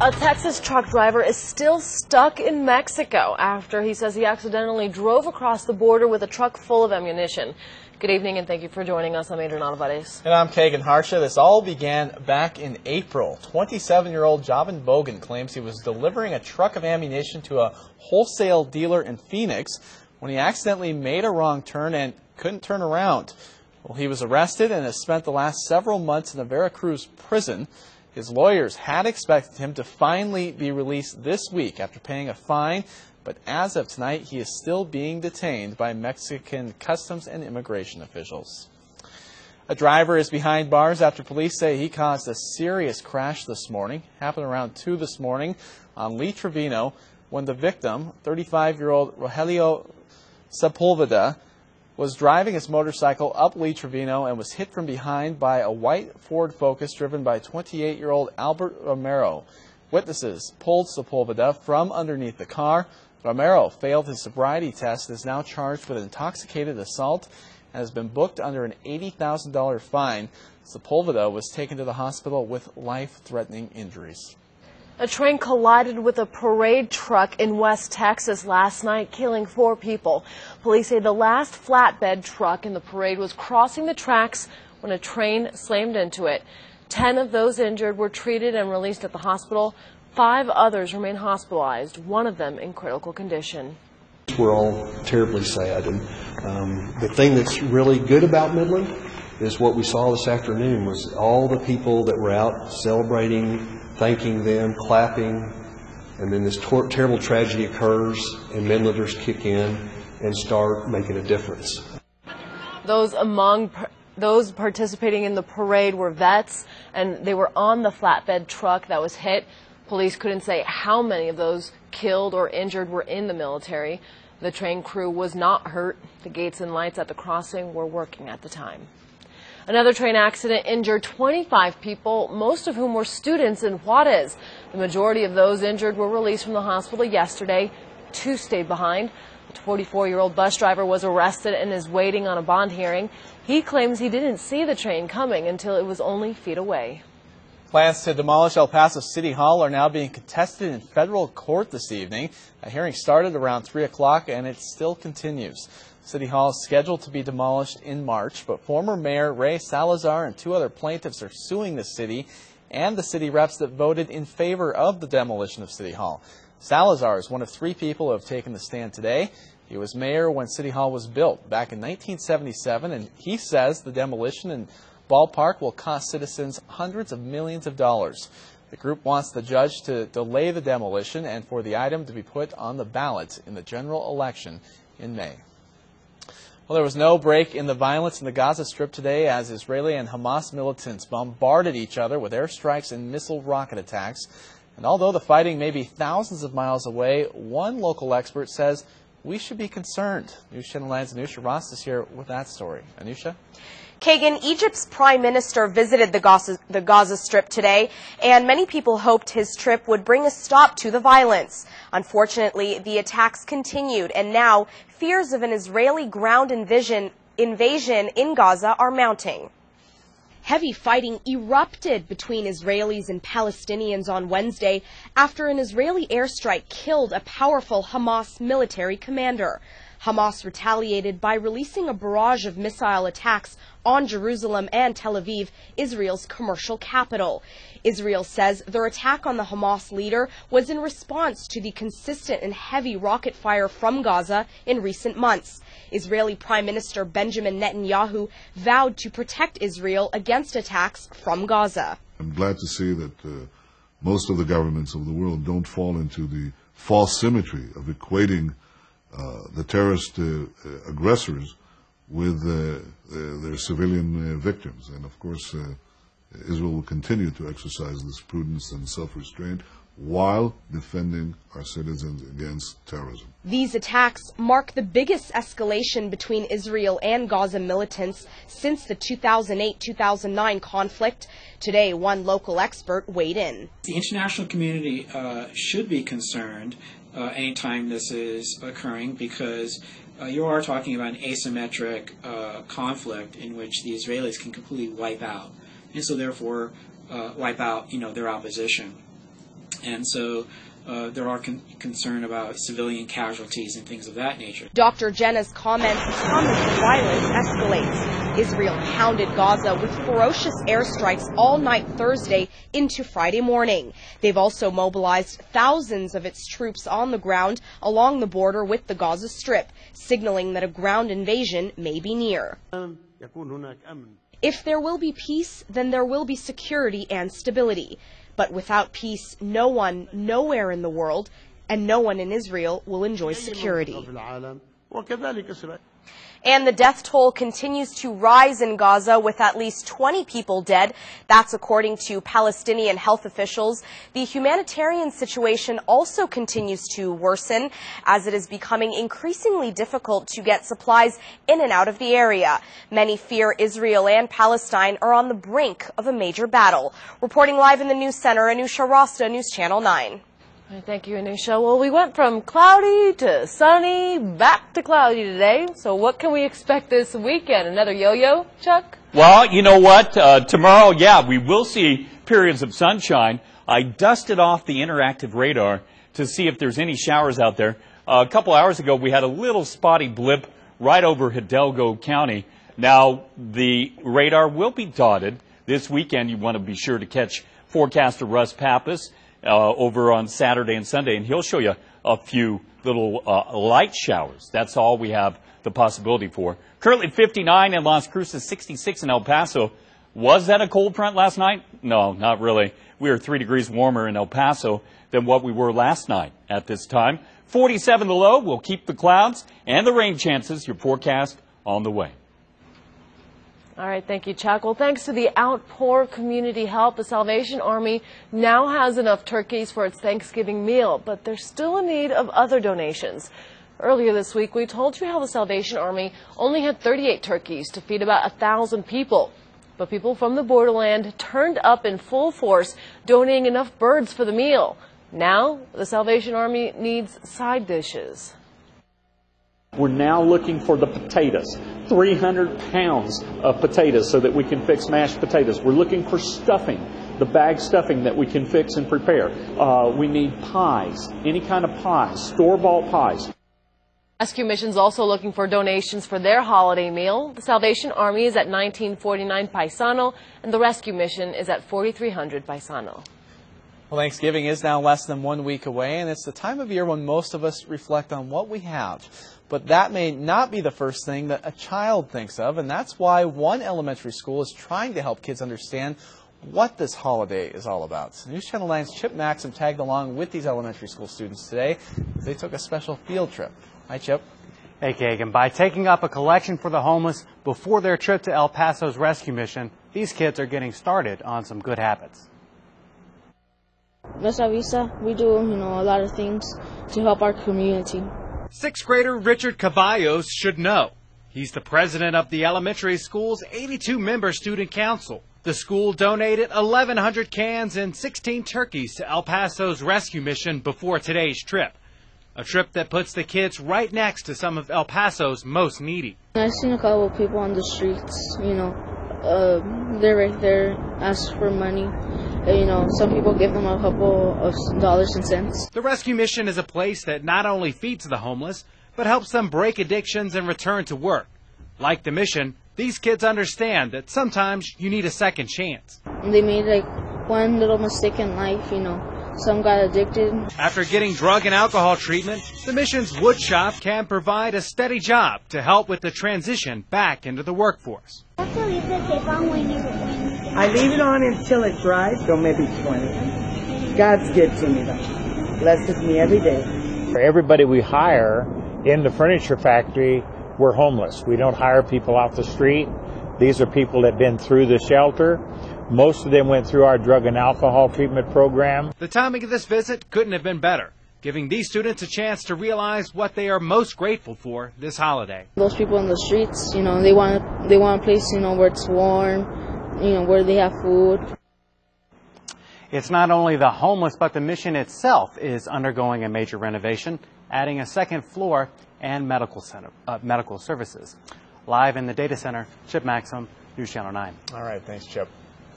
A Texas truck driver is still stuck in Mexico after he says he accidentally drove across the border with a truck full of ammunition. Good evening and thank you for joining us. I'm Adrian Olivares. And I'm Kagan Harsha. This all began back in April. 27-year-old Jovan Bogan claims he was delivering a truck of ammunition to a wholesale dealer in Phoenix when he accidentally made a wrong turn and couldn't turn around. Well, he was arrested and has spent the last several months in a Veracruz prison. His lawyers had expected him to finally be released this week after paying a fine, but as of tonight, he is still being detained by Mexican customs and immigration officials. A driver is behind bars after police say he caused a serious crash this morning. Happened around 2 this morning on Lee Trevino when the victim, 35-year-old Rogelio Sepulveda, was driving his motorcycle up Lee Trevino and was hit from behind by a white Ford Focus driven by 28-year-old Albert Romero. Witnesses pulled Sepulveda from underneath the car. Romero failed his sobriety test and is now charged with intoxicated assault and has been booked under an $80,000 fine. Sepulveda was taken to the hospital with life-threatening injuries. A train collided with a parade truck in West Texas last night, killing 4 people. Police say the last flatbed truck in the parade was crossing the tracks when a train slammed into it. 10 of those injured were treated and released at the hospital. 5 others remain hospitalized, one of them in critical condition. We're all terribly sad, and the thing that's really good about Midland is what we saw this afternoon was all the people that were out celebrating, thanking them, clapping, and then this terrible tragedy occurs and Midlanders kick in and start making a difference. Those participating in the parade were vets, and they were on the flatbed truck that was hit. Police couldn't say how many of those killed or injured were in the military. The train crew was not hurt. The gates and lights at the crossing were working at the time. Another train accident injured 25 people, most of whom were students in Juarez. The majority of those injured were released from the hospital yesterday. 2 stayed behind. A 44-year-old bus driver was arrested and is waiting on a bond hearing. He claims he didn't see the train coming until it was only feet away. Plans to demolish El Paso City Hall are now being contested in federal court this evening. A hearing started around 3 o'clock and it still continues. City Hall is scheduled to be demolished in March, but former Mayor Ray Salazar and 2 other plaintiffs are suing the city and the city reps that voted in favor of the demolition of City Hall. Salazar is one of 3 people who have taken the stand today. He was mayor when City Hall was built back in 1977, and he says the demolition and ballpark will cost citizens hundreds of millions of dollars. The group wants the judge to delay the demolition and for the item to be put on the ballot in the general election in May. Well, there was no break in the violence in the Gaza Strip today as Israeli and Hamas militants bombarded each other with airstrikes and missile rocket attacks. And although the fighting may be thousands of miles away, one local expert says we should be concerned. News Channel 9's Anusha Ross is here with that story. Anusha? Kagan, Egypt's prime minister visited the Gaza Strip today, and many people hoped his trip would bring a stop to the violence. Unfortunately, the attacks continued, and now fears of an Israeli ground invasion in Gaza are mounting. Heavy fighting erupted between Israelis and Palestinians on Wednesday after an Israeli airstrike killed a powerful Hamas military commander. Hamas retaliated by releasing a barrage of missile attacks on Jerusalem and Tel Aviv, Israel's commercial capital. Israel says their attack on the Hamas leader was in response to the consistent and heavy rocket fire from Gaza in recent months. Israeli Prime Minister Benjamin Netanyahu vowed to protect Israel against attacks from Gaza. I'm glad to see that most of the governments of the world don't fall into the false symmetry of equating the terrorist aggressors with their civilian victims. And of course, Israel will continue to exercise this prudence and self-restraint while defending our citizens against terrorism. These attacks mark the biggest escalation between Israel and Gaza militants since the 2008-2009 conflict. Today, one local expert weighed in. The international community should be concerned anytime this is occurring because you are talking about an asymmetric conflict in which the Israelis can completely wipe out, and so therefore wipe out their opposition. and so there are concern about civilian casualties and things of that nature. Dr. Jenna's comments come as the violence escalates. Israel pounded Gaza with ferocious airstrikes all night Thursday into Friday morning. They've also mobilized thousands of its troops on the ground along the border with the Gaza Strip, signaling that a ground invasion may be near. If there will be peace, then there will be security and stability. But without peace, no one, nowhere in the world, and no one in Israel will enjoy security. And the death toll continues to rise in Gaza, with at least 20 people dead. That's according to Palestinian health officials. The humanitarian situation also continues to worsen, as it is becoming increasingly difficult to get supplies in and out of the area. Many fear Israel and Palestine are on the brink of a major battle. Reporting live in the News Center, Anusha Rasta, News Channel 9. Thank you, Anusha. Well, we went from cloudy to sunny, back to cloudy today. So what can we expect this weekend? Another yo-yo, Chuck? Well, you know what? Tomorrow, we will see periods of sunshine. I dusted off the interactive radar to see if there's any showers out there. A couple hours ago, we had a little spotty blip right over Hidalgo County. Now, the radar will be dotted. This weekend, you want to be sure to catch forecaster Russ Pappas over on Saturday and Sunday, and he'll show you a few little light showers. That's all we have the possibility for. Currently 59 in Las Cruces, 66 in El Paso. Was that a cold front last night? No, not really. We are 3 degrees warmer in El Paso than what we were last night at this time. 47 the low. We'll keep the clouds and the rain chances. Your forecast on the way. All right, thank you, Chuck. Well, thanks to the outpour community help, the Salvation Army now has enough turkeys for its Thanksgiving meal, but they're still in need of other donations. Earlier this week, we told you how the Salvation Army only had 38 turkeys to feed about 1,000 people. But people from the borderland turned up in full force, donating enough birds for the meal. Now, the Salvation Army needs side dishes. We're now looking for the potatoes, 300 pounds of potatoes so that we can fix mashed potatoes. We're looking for stuffing, the bag stuffing that we can fix and prepare. We need pies, any kind of pies, store-bought pies. Rescue Mission's also looking for donations for their holiday meal. The Salvation Army is at 1949 Paisano, and the Rescue Mission is at 4300 Paisano. Well, Thanksgiving is now less than 1 week away, and it's the time of year when most of us reflect on what we have. But that may not be the first thing that a child thinks of, and that's why one elementary school is trying to help kids understand what this holiday is all about. News Channel 9's Chip Maxim tagged along with these elementary school students today. They took a special field trip. Hi, Chip. Hey, Kagan. By taking up a collection for the homeless before their trip to El Paso's rescue mission, these kids are getting started on some good habits. Nuestra Visa, we do, a lot of things to help our community. Sixth grader Richard Caballos should know. He's the president of the elementary school's 82-member student council. The school donated 1,100 cans and 16 turkeys to El Paso's rescue mission before today's trip. A trip that puts the kids right next to some of El Paso's most needy. I've seen a couple of people on the streets, they're right there, ask for money. Some people give them a couple of dollars and cents. The rescue mission is a place that not only feeds the homeless, but helps them break addictions and return to work. Like the mission, these kids understand that sometimes you need a second chance. They made one little mistake in life, some got addicted. After getting drug and alcohol treatment, the mission's wood shop can provide a steady job to help with the transition back into the workforce. I leave it on until it dries, so maybe 20. God's good to me, though. Blesses me every day. For everybody we hire in the furniture factory, we're homeless. We don't hire people off the street. These are people that have been through the shelter. Most of them went through our drug and alcohol treatment program. The timing of this visit couldn't have been better, giving these students a chance to realize what they are most grateful for this holiday. Those people in the streets, they want a place, where it's warm, where they have food. It's not only the homeless, but the mission itself is undergoing a major renovation, adding a second floor and medical services. Live in the data center, Chip Maxim, News Channel 9. All right, thanks, Chip.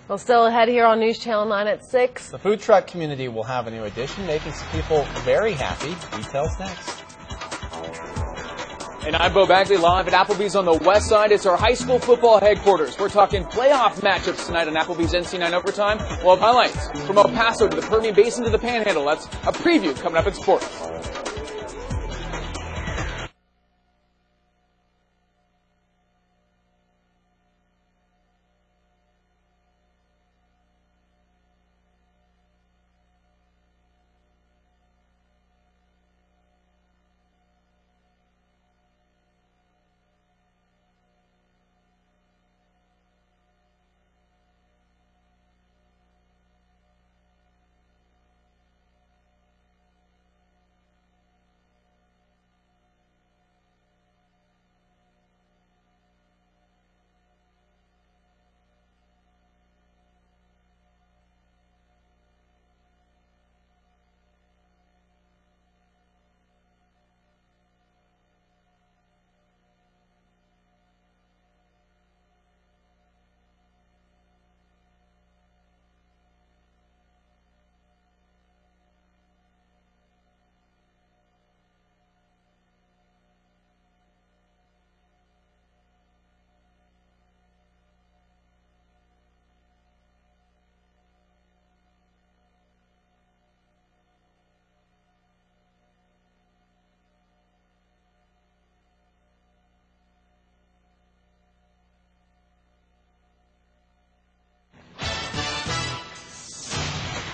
Well, still ahead here on News Channel 9 at 6. The food truck community will have a new addition, making some people very happy. Details next. And I'm Bo Bagley, live at Applebee's on the west side. It's our high school football headquarters. We're talking playoff matchups tonight on Applebee's NC9 Overtime. We'll have highlights from El Paso to the Permian Basin to the Panhandle. That's a preview coming up in sports.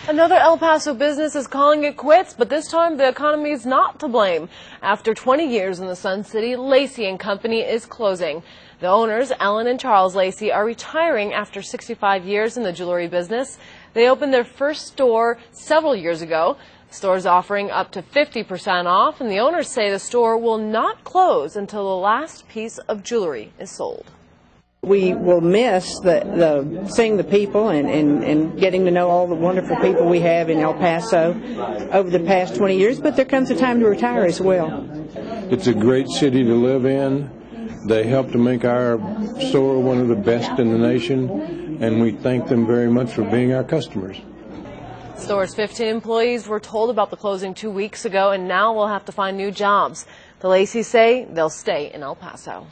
Another El Paso business is calling it quits, but this time the economy is not to blame. After 20 years in the Sun City, Lacey & Company is closing. The owners, Ellen and Charles Lacey, are retiring after 65 years in the jewelry business. They opened their first store several years ago. The store is offering up to 50% off, and the owners say the store will not close until the last piece of jewelry is sold. We will miss seeing the people and getting to know all the wonderful people we have in El Paso over the past 20 years, but there comes a time to retire as well. It's a great city to live in. They help to make our store one of the best in the nation, and we thank them very much for being our customers. The store's 15 employees were told about the closing 2 weeks ago, and now will have to find new jobs. The Lacey's say they'll stay in El Paso.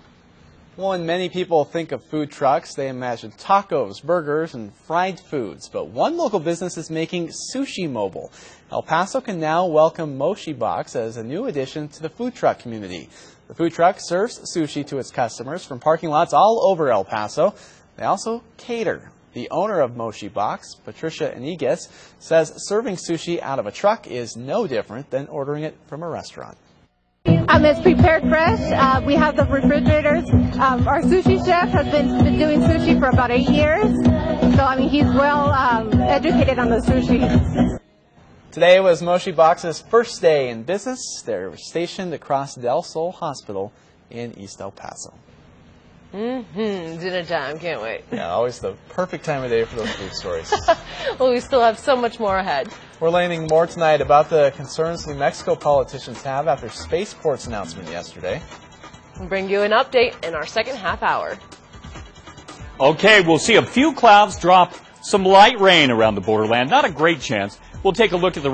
Well, when many people think of food trucks, they imagine tacos, burgers, and fried foods. But one local business is making sushi mobile. El Paso can now welcome Moshi Box as a new addition to the food truck community. The food truck serves sushi to its customers from parking lots all over El Paso. They also cater. The owner of Moshi Box, Patricia Iniguez, says serving sushi out of a truck is no different than ordering it from a restaurant. It's prepared fresh. We have the refrigerators. Our sushi chef has been doing sushi for about 8 years. So, he's well educated on the sushi. Today was Moshi Box's first day in business. They're stationed across Del Sol Hospital in East El Paso. Dinner time. Can't wait. Yeah, always the perfect time of day for those food stories. Well, we still have so much more ahead. We're learning more tonight about the concerns New Mexico politicians have after Spaceport's announcement yesterday. We'll bring you an update in our second half hour. Okay, we'll see a few clouds drop some light rain around the borderland. Not a great chance. We'll take a look at the